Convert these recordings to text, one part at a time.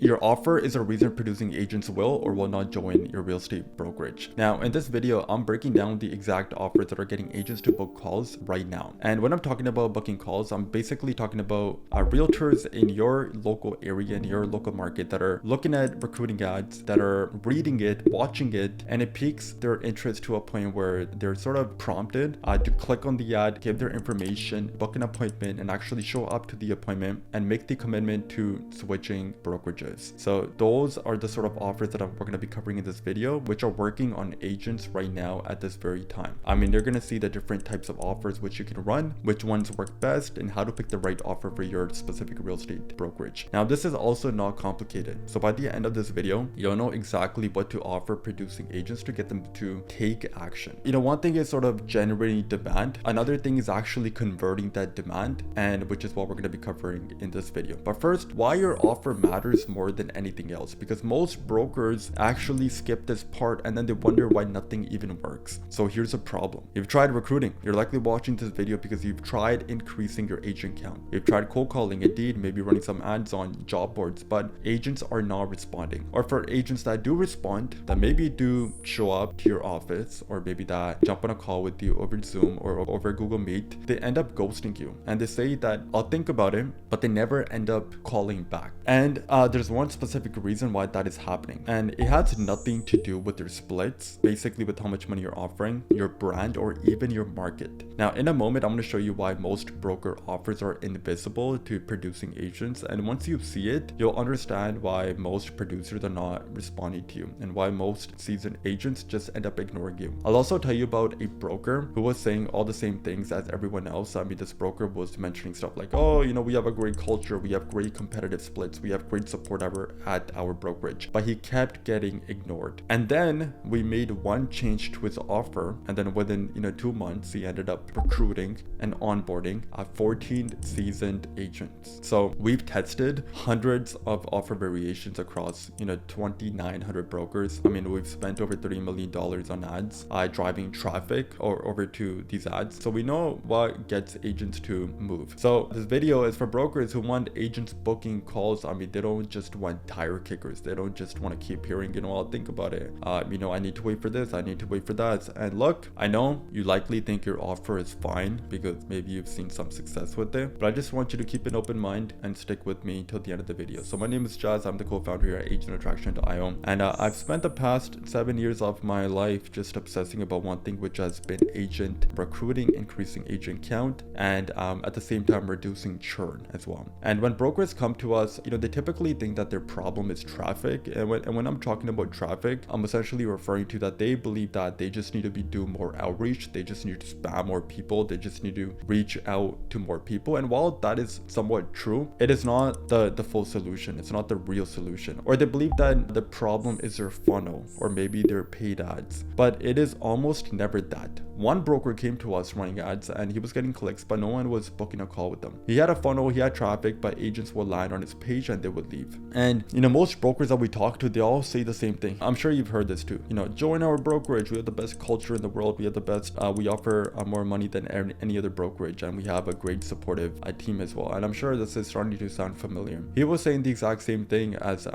your offer is a reason producing agents will or will not join your real estate brokerage. Now, in this video, I'm breaking down the exact offers that are getting agents to book calls right now. And when I'm talking about booking calls, I'm basically talking about realtors in your local area, in your local market, that are looking at recruiting ads, that are reading it, watching it, and it piques their interest to a point where they're sort of prompted to click on the ad, give their information, book an appointment, and actually show up to the appointment and make the commitment to switching brokerages. So those are the sort of offers that we're going to be covering in this video, which are working on agents right now at this very time. I mean, they're going to see the different types of offers which you can run, which ones work best, and how to pick the right offer for your specific real estate brokerage. Now, this is also not complicated. So by the end of this video, you'll know exactly what to offer producing agents to get them to take action. You know, one thing is sort of generating demand. Another thing is actually converting that demand, and which is what we're going to be covering in this video. But first, why your offer matters more than anything else, because most brokers actually skip this part and then they wonder why nothing even works. So here's a problem. You've tried recruiting. You're likely watching this video because you've tried increasing your agent count. You've tried cold calling, Indeed, maybe running some ads on job boards, but agents are not responding. Or for agents that do respond, that maybe do show up to your office, or maybe that jump on a call with you over Zoom or over Google Meet, they end up ghosting you. And they say that I'll think about it, but they never end up calling back. And there's one specific reason why that is happening. And it has nothing to do with their splits, basically with how much money you're offering, your brand, or even your market. Now, in a moment, I'm going to show you why most broker offers are invisible to producing agents. And once you see it, you'll understand why most producers are not responding to you and why most seasoned agents just end up ignoring you. I'll also tell you about a broker who was saying all the same things as everyone else. I mean, this broker was mentioning stuff like, oh, you know, we have a great culture, we have great competitive splits, we have great support at our brokerage, but he kept getting ignored. And then we made one change to his offer, and then within 2 months he ended up recruiting and onboarding 14 seasoned agents. So we've tested hundreds of offer variations across 2,900 brokers. I mean, we've spent over $30 million on ads driving traffic or over to these ads, so we know what gets agents to move. So this video is for brokers who want agents booking calls. I mean, they don't just want tire kickers. They don't just want to keep hearing, I'll think about it. I need to wait for this, I need to wait for that. And look, I know you likely think your offer is fine because maybe you've seen some success with it, but I just want you to keep an open mind and stick with me till the end of the video. So my name is Jazz. I'm the co-founder here at agentattraction.io, and I've spent the past 7 years of my life just obsessing about one thing, which has been agent recruiting, increasing agent count, and at the same time reducing churn as well. And when brokers come to us, they typically think that their problem is traffic. And when I'm talking about traffic, I'm essentially referring to that they believe that they just need to be doing more outreach, they just need to spam more people, they just need to reach out to more people. And while that is somewhat true, it is not the full solution. It's not the real solution. Or they believe that the problem is their funnel or maybe their paid ads, but it is almost never that. One broker came to us running ads and he was getting clicks, but no one was booking a call with them. He had a funnel, he had traffic, but agents would land on his page and they would leave. And most brokers that we talk to, they all say the same thing. I'm sure you've heard this too. Join our brokerage. We have the best culture in the world. We have the best, we offer more money than any other brokerage, and we have a great supportive team as well. And I'm sure this is starting to sound familiar. He was saying the exact same thing as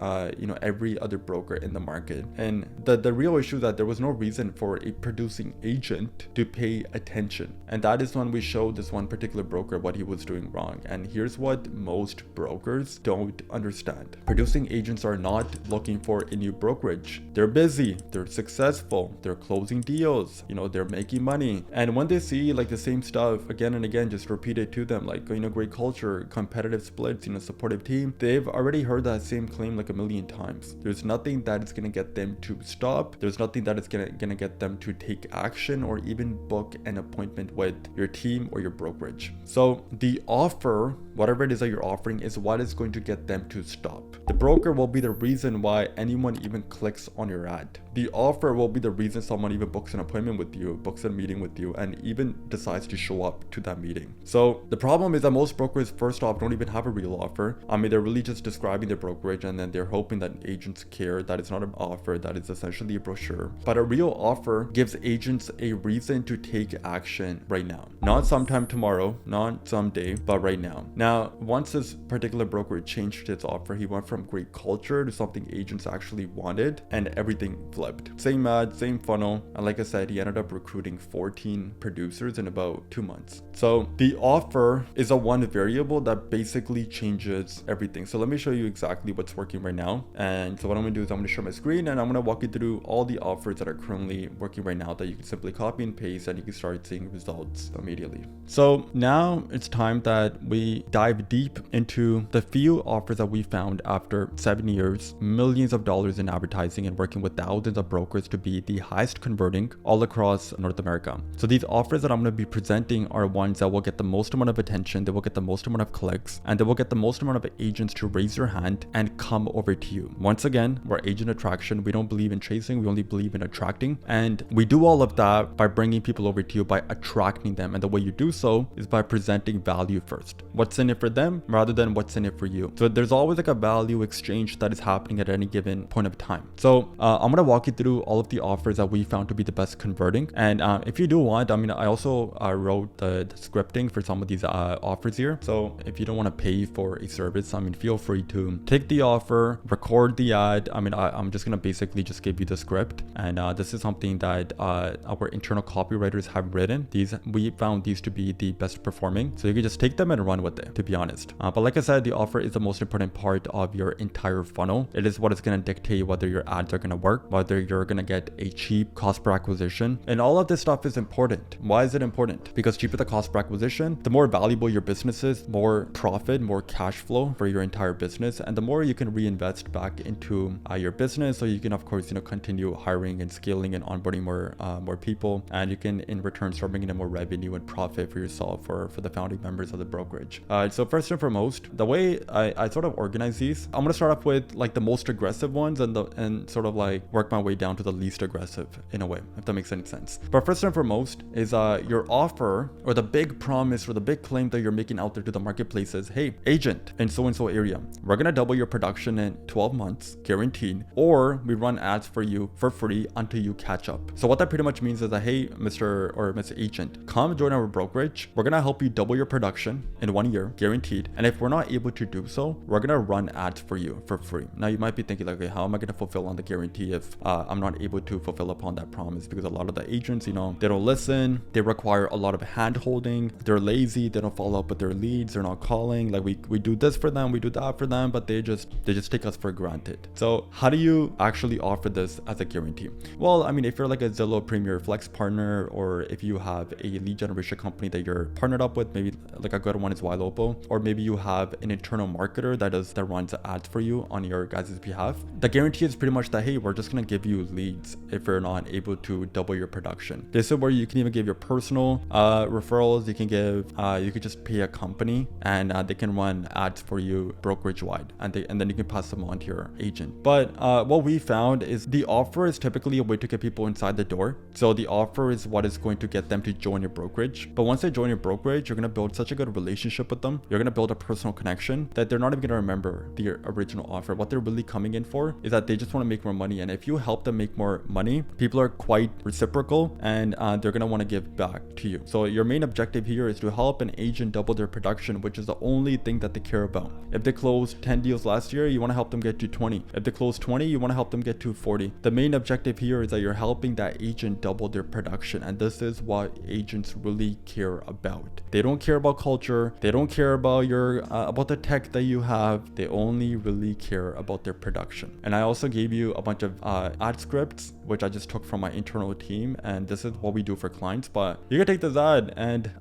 every other broker in the market. And the real issue is that there was no reason for a producing agent to pay attention. And that is when we showed this one particular broker what he was doing wrong. And here's what most brokers don't understand. Producing agents are not looking for a new brokerage. They're busy, they're successful, they're closing deals, they're making money. And when they see like the same stuff again and again, just repeat it to them, like, great culture, competitive splits, supportive team, they've already heard that same claim like a million times. There's nothing that is going to get them to stop. There's nothing that is going to get them to take action or even book an appointment with your team or your brokerage. So the offer, whatever it is that you're offering, is what is going to get them to stop. The broker will be the reason why anyone even clicks on your ad. The offer will be the reason someone even books an appointment with you, books a meeting with you, and even decides to show up to that meeting. So the problem is that most brokers, first off, don't even have a real offer. I mean, they're really just describing their brokerage, and then they're hoping that agents care that it's not an offer, that it's essentially a brochure. But a real offer gives agents a reason to take action right now. Not sometime tomorrow, not someday, but right now. Now, once this particular broker changed its offer, he went from great culture to something agents actually wanted, and everything flipped. Same ad, same funnel, and like I said, he ended up recruiting 14 producers in about 2 months. So the offer is a one variable that basically changes everything. So let me show you exactly what's working right now. And so what I'm gonna do is I'm gonna share my screen and I'm gonna walk you through all the offers that are currently working right now that you can simply copy and paste, and you can start seeing results immediately. So now it's time that we dive deep into the few offers that we found after 7 years, millions of dollars in advertising, and working with thousands of brokers to be the highest converting all across North America. So these offers that I'm going to be presenting are ones that will get the most amount of attention, they will get the most amount of clicks, and they will get the most amount of agents to raise their hand and come over to you. Once again, we're agent attraction. We don't believe in chasing, we only believe in attracting. And we do all of that by bringing people over to you, by attracting them. And the way you do so is by presenting value first. What's in it for them rather than what's in it for you. So there's always like a value exchange that is happening at any given point of time. So I'm going to walk you through all of the offers that we found to be the best converting. And if you do want, I also wrote the scripting for some of these offers here. So if you don't want to pay for a service, feel free to take the offer, record the ad. I'm just going to basically just give you the script. And this is something that our internal copywriters have written. We found these to be the best performing. So you can just take them and run with it, to be honest. But like I said, the offer is the most important part of your entire funnel. It is what is going to dictate whether your ads are going to work, whether you're going to get a cheap cost per acquisition. And all of this stuff is important. Why is it important? Because cheaper the cost per acquisition, the more valuable your business is, more profit, more cash flow for your entire business, and the more you can reinvest back into your business. So you can, of course, continue hiring and scaling and onboarding more people, and you can in return start bringing in more revenue and profit for yourself or for the founding members of the brokerage. So first and foremost, the way I sort of organize these, I'm gonna start off with like the most aggressive ones and sort of like work my way down to the least aggressive in a way, if that makes any sense. But first and foremost is your offer, or the big promise or the big claim that you're making out there to the marketplace is, hey, agent in so-and-so area, we're gonna double your production in 12 months, guaranteed, or we run ads for you for free until you catch up. So what that pretty much means is that, hey, Mr. or Miss Agent, come join our brokerage. We're gonna help you double your production in 1 year, guaranteed. And if we're not able to do so, we're gonna run ads for you for free. Now you might be thinking like, okay, how am I gonna fulfill on the guarantee if I'm not able to fulfill upon that promise? Because a lot of the agents, they don't listen. They require a lot of hand holding. They're lazy. They don't follow up with their leads. They're not calling. Like we do this for them, we do that for them, but they just take us for granted. So how do you actually offer this as a guarantee? Well, if you're like a Zillow Premier Flex partner, or if you have a lead generation company that you're partnered up with, maybe like a good one is Ylopo, or maybe you have an internal marketer that runs ads for you on your guys' behalf. The guarantee is pretty much that, hey, we're just gonna give you leads if you're not able to double your production. This is where you can even give your personal referrals. You could just pay a company and they can run ads for you brokerage wide, and then you can pass them on to your agent. But what we found is the offer is typically a way to get people inside the door. So the offer is what is going to get them to join your brokerage. But once they join your brokerage, you're going to build such a good relationship with them. You're going to build a personal connection that they're not even going to remember the original offer. What they're really coming in for is that they just want to make more money. And if you help them make more money, people are quite reciprocal, and they're going to want to give back to you. So your main objective here is to help an agent double their production, which is the only thing that they care about. If they closed 10 deals last year, you want to help them get to 20. If they closed 20, you want to help them get to 40. The main objective here is that you're helping that agent double their production. And this is what agents really care about. They don't care about culture. They don't care about about the tech that you have. They only really care about their production. And I also gave you a bunch of ad scripts, which I just took from my internal team. And this is what we do for clients. But you can take this ad and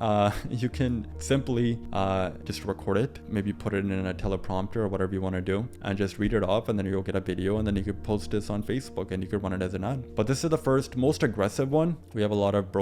you can simply just record it, maybe put it in a teleprompter or whatever you want to do, and just read it off, and then you'll get a video, and then you can post this on Facebook and you can run it as an ad. But this is the first most aggressive one. We have a lot of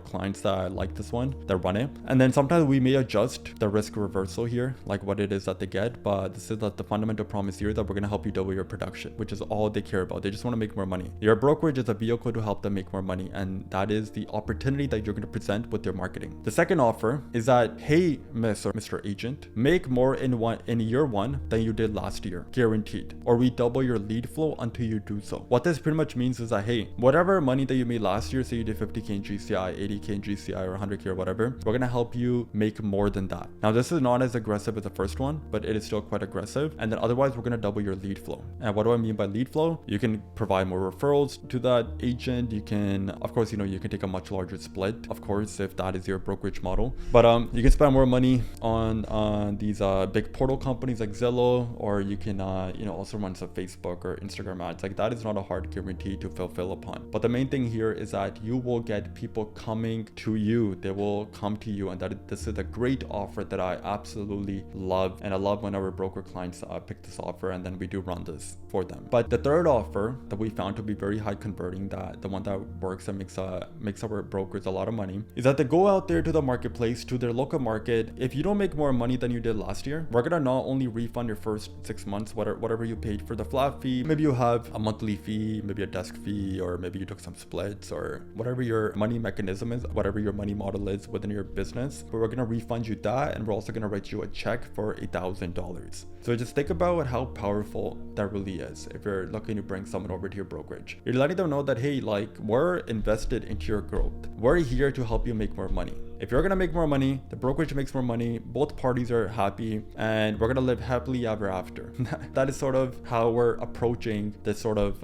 clients that like this one, that run it. And then sometimes we may adjust the risk reversal here, like what it is that they get. But this is the fundamental promise here, that we're going to help you double your production, which is all they care about. They just want to make more money. Your brokerage is a vehicle to help them make more money, and that is the opportunity that you're going to present with their marketing. The second offer is that, hey, Miss or Mr. Agent, make more in year one than you did last year, guaranteed, or we double your lead flow until you do so. What this pretty much means is that, hey, whatever money that you made last year, say you did 50K in GCI, 80K in GCI, or 100K or whatever, we're going to help you make more than that. Now, this is not as aggressive as the first one, but it is still quite aggressive. And then otherwise, we're going to double your lead flow. And what do I mean by lead flow? You can provide more referrals to that agent. You can, of course, you can take a much larger split, of course, if that is your brokerage model. But you can spend more money on these big portal companies like Zillow, or you can also run some Facebook or Instagram ads. Like, that is not a hard guarantee to fulfill upon. But the main thing here is that you will get people coming to you. They will come to you, and this is a great offer that I absolutely love. And I love when our broker clients pick this offer, and then we do run this for them. But the third offer that we found to be very high converting, that the one that works and makes our brokers a lot of money, is that they go out there to the marketplace, to their local market. If you don't make more money than you did last year, we're gonna not only refund your first 6 months, whatever you paid for the flat fee. Maybe you have a monthly fee, maybe a desk fee, or maybe you took some splits, or whatever your money mechanism is, whatever your money model is within your business. But we're gonna refund you that, and we're also gonna write you a check for $1,000. So just think about how powerful that really is. If you're looking to bring someone over to your brokerage, you're letting them know that, hey, like, we're invested into your growth. We're here to help you make more money. If you're gonna make more money, the brokerage makes more money, both parties are happy, and we're gonna live happily ever after. That is sort of how we're approaching this sort of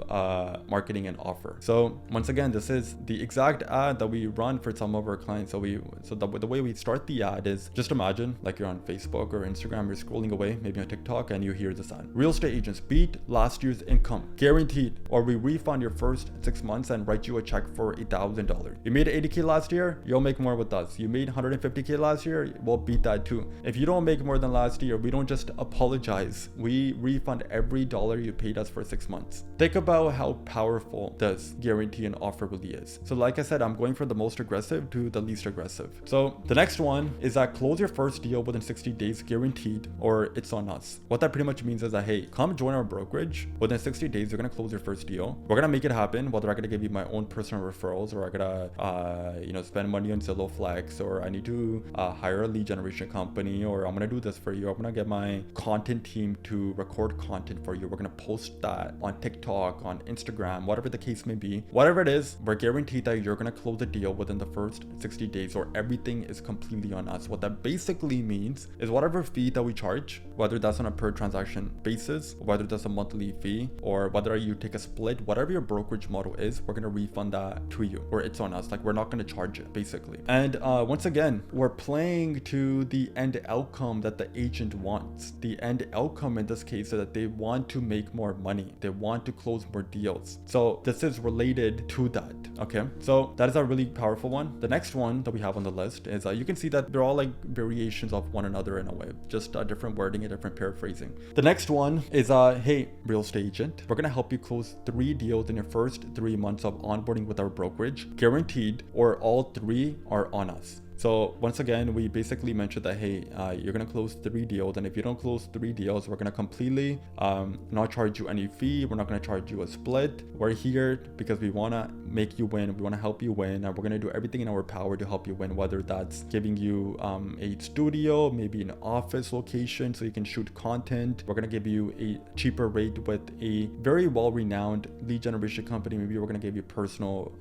marketing and offer. So once again, this is the exact ad that we run for some of our clients. So the way we start the ad is, just imagine like you're on Facebook or Instagram, you're scrolling away, maybe on TikTok, and you hear this ad: real estate agents beat last year's income, guaranteed, or we refund your first 6 months and write you a check for $1,000. You made $80K last year, you'll make more with us. You made $150K last year, we'll beat that too. If you don't make more than last year, we don't just apologize. We refund every dollar you paid us for 6 months. Think about how powerful this guarantee and offer really is. So like I said, I'm going from the most aggressive to the least aggressive. So the next one is that close your first deal within 60 days guaranteed, or it's on us. What that pretty much means is that, hey, come join our brokerage. Within 60 days, you're gonna close your first deal. We're gonna make it happen, whether I'm gonna give you my own personal referrals, or I'm gonna spend money on Zillow Flex, or I need to hire a lead generation company, or I'm gonna do this for you. I'm gonna get my content team to record content for you. We're gonna post that on TikTok, on Instagram, whatever the case may be. Whatever it is, we're guaranteed that you're gonna close the deal within the first 60 days, or everything is completely on us. What that basically means is whatever fee that we charge, whether that's on a per transaction basis, whether that's a monthly fee, or whether you take a split, whatever your brokerage model is, we're gonna refund that to you, or it's on us. Like, we're not gonna charge it, basically. And once again, we're playing to the end outcome that the agent wants. The end outcome in this case is that they want to make more money. They want to close more deals. So this is related to that. Okay, so that is a really powerful one. The next one that we have on the list is you can see that they're all like variations of one another in a way, just a different wording, a different paraphrasing. The next one is hey, real estate agent, we're gonna help you close 3 deals in your first 3 months of onboarding with our brokerage, guaranteed, or all 3 are on us. So once again, we basically mentioned that, hey, you're gonna close 3 deals, and if you don't close 3 deals, we're gonna completely not charge you any fee. We're not gonna charge you a split. We're here because we wanna make you win. We wanna help you win, and we're gonna do everything in our power to help you win, whether that's giving you a studio, maybe an office location so you can shoot content. We're gonna give you a cheaper rate with a very well-renowned lead generation company. Maybe we're gonna give you personal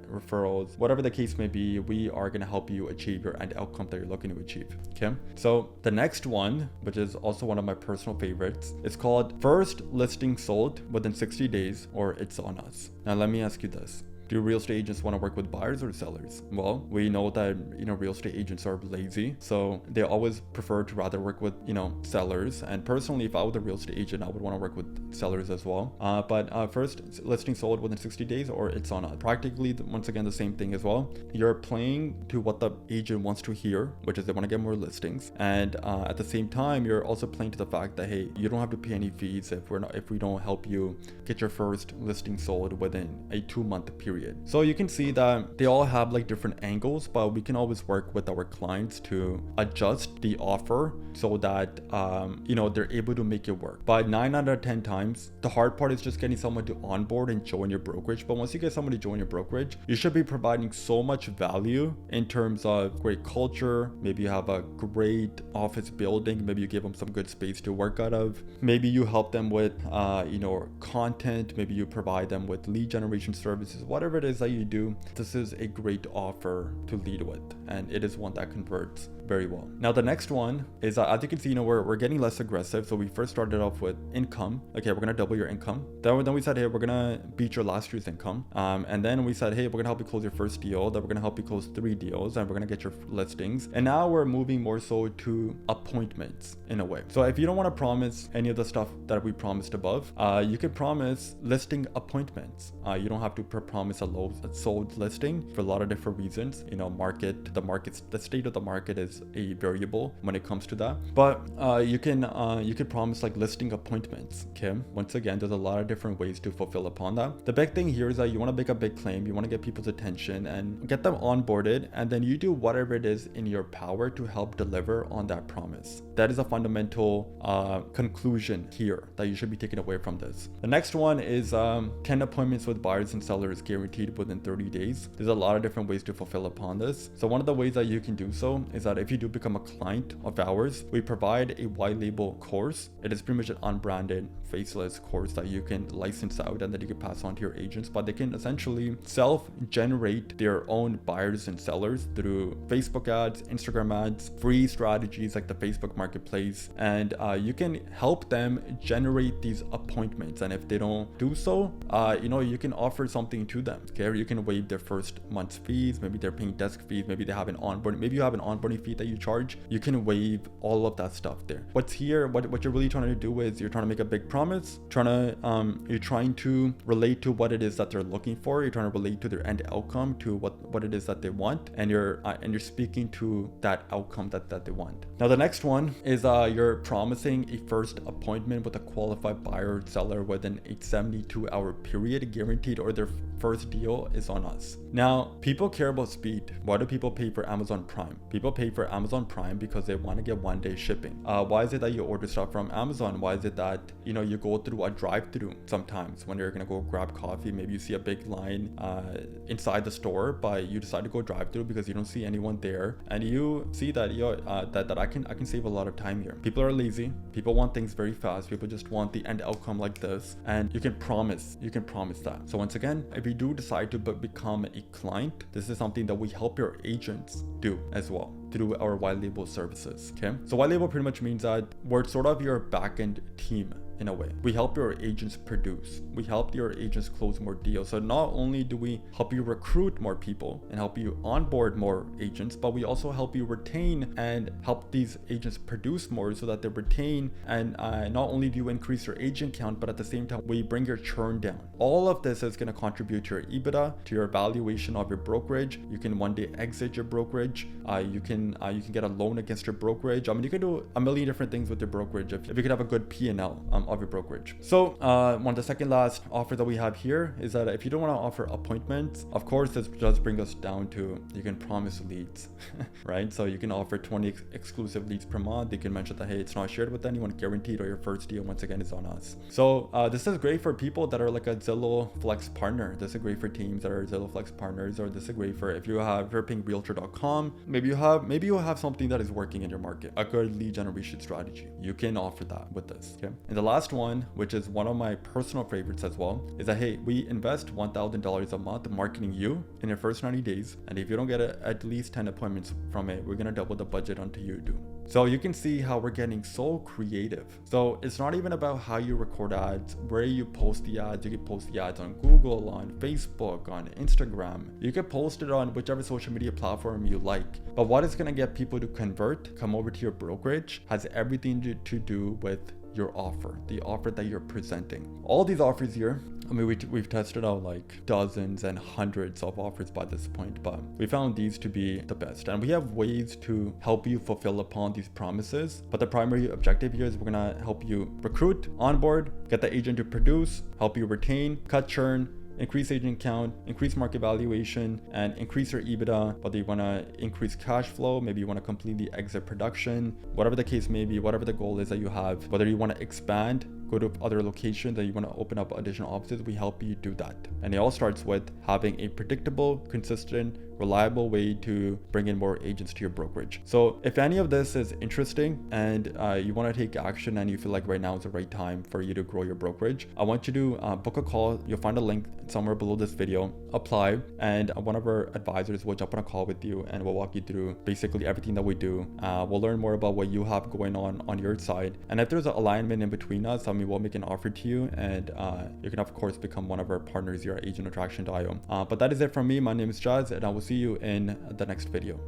referrals. Whatever the case may be, we are gonna help you achieve your end outcome that you're looking to achieve. Okay, so the next one, which is also one of my personal favorites, is called first listing sold within 60 days, or it's on us. Now let me ask you this: do real estate agents want to work with buyers or sellers? Well, we know that, real estate agents are lazy, so they always prefer to rather work with, sellers. And personally, if I was a real estate agent, I would want to work with sellers as well. But first listing sold within 60 days, or it's on us. Practically, once again, the same thing as well. You're playing to what the agent wants to hear, which is they want to get more listings. And at the same time, you're also playing to the fact that, hey, you don't have to pay any fees if we don't help you get your first listing sold within a 2-month period. So you can see that they all have like different angles, but we can always work with our clients to adjust the offer so that they're able to make it work. But 9 out of 10 times, the hard part is just getting someone to onboard and join your brokerage. But once you get someone to join your brokerage, you should be providing so much value in terms of great culture. Maybe you have a great office building. Maybe you give them some good space to work out of. Maybe you help them with content. Maybe you provide them with lead generation services. Whatever it is that you do, this is a great offer to lead with, and it is one that converts very well. Now the next one is, as you can see, we're getting less aggressive. So we first started off with income. Okay, we're gonna double your income. Then we said, hey, we're gonna beat your last year's income. And then we said, hey, we're gonna help you close your first deal. Then we're gonna help you close 3 deals, and we're gonna get your listings. And now we're moving more so to appointments in a way. So if you don't want to promise any of the stuff that we promised above, you can promise listing appointments. You don't have to promise a sold listing for a lot of different reasons. The state of the market is a variable when it comes to that. But you can promise like listing appointments. Okay. Once again, there's a lot of different ways to fulfill upon that. The big thing here is that you want to make a big claim. You want to get people's attention and get them onboarded, and then you do whatever it is in your power to help deliver on that promise. That is a fundamental conclusion here that you should be taking away from this. The next one is 10 appointments with buyers and sellers guaranteed within 30 days. There's a lot of different ways to fulfill upon this. So one of the ways that you can do so is that if you do become a client of ours, we provide a white label course. It is pretty much an unbranded, faceless course that you can license out and that you can pass on to your agents, but they can essentially self-generate their own buyers and sellers through Facebook ads, Instagram ads, free strategies like the Facebook marketplace, and you can help them generate these appointments. And if they don't do so, you can offer something to them. Okay, or you can waive their first month's fees. Maybe they're paying desk fees. Maybe they have an onboarding. Maybe you have an onboarding fee that you charge. You can waive all of that stuff there. What you're really trying to do is you're trying to make a big promise. You're trying to relate to what it is that they're looking for. You're trying to relate to their end outcome, to what it is that they want, and you're speaking to that outcome that they want. Now the next one is you're promising a first appointment with a qualified buyer or seller within a 72-hour period, guaranteed, or their first deal is on us. Now, people care about speed. Why do people pay for Amazon Prime? People pay for Amazon Prime because they want to get 1-day shipping. Why is it that you order stuff from Amazon? Why is it that you go through a drive-through sometimes when you're gonna go grab coffee? Maybe you see a big line inside the store, but you decide to go drive-through because you don't see anyone there, and you see that that I can save a lot of time here. People are lazy. People want things very fast. People just want the end outcome like this, and you can promise that. So once again, if you do decide to become a client, this is something that we help your agents do as well through our white label services. Okay, so white label pretty much means that we're sort of your back-end team. In a way, we help your agents produce. We help your agents close more deals. So not only do we help you recruit more people and help you onboard more agents, but we also help you retain and help these agents produce more so that they retain. And not only do you increase your agent count, but at the same time, we bring your churn down. All of this is going to contribute to your EBITDA, to your valuation of your brokerage. You can one day exit your brokerage. You can get a loan against your brokerage. I mean, you can do a million different things with your brokerage if you could have a good P&L of your brokerage. So one of the second last offer that we have here is that if you don't want to offer appointments, of course this does bring us down to you can promise leads, right? So you can offer 20 exclusive leads per month. You can mention that, hey, it's not shared with anyone, guaranteed, or your first deal once again is on us. So this is great for people that are like a Zillow Flex partner. This is great for teams that are Zillow Flex partners, or this is great for if you're paying realtor.com. Maybe you have something that is working in your market, a good lead generation strategy. You can offer that with this. Okay, and the last one, which is one of my personal favorites as well, is that, hey, we invest $1,000 a month marketing you in your first 90 days. And if you don't get at least 10 appointments from it, we're going to double the budget until you do. So you can see how we're getting so creative. So it's not even about how you record ads, where you post the ads. You can post the ads on Google, on Facebook, on Instagram. You can post it on whichever social media platform you like. But what is going to get people to convert, come over to your brokerage, has everything to do with your offer, the offer that you're presenting. All these offers here, I mean, we've tested out like dozens and hundreds of offers by this point, but we found these to be the best. And we have ways to help you fulfill upon these promises. But the primary objective here is we're gonna help you recruit, onboard, get the agent to produce, help you retain, cut churn, increase agent count, increase market valuation, and increase your EBITDA. Whether you want to increase cash flow, maybe you want to completely exit production, whatever the case may be, whatever the goal is that you have, whether you want to expand, go to other locations and you want to open up additional offices, we help you do that. And it all starts with having a predictable, consistent, reliable way to bring in more agents to your brokerage. So if any of this is interesting and you want to take action and you feel like right now is the right time for you to grow your brokerage, I want you to book a call. You'll find a link somewhere below this video. Apply, and one of our advisors will jump on a call with you and we'll walk you through basically everything that we do. We'll learn more about what you have going on your side, and if there's an alignment in between us, we'll make an offer to you, and you can of course become one of our partners here at agentattraction.io. But that is it from me. My name is Jazz, and I will see you in the next video.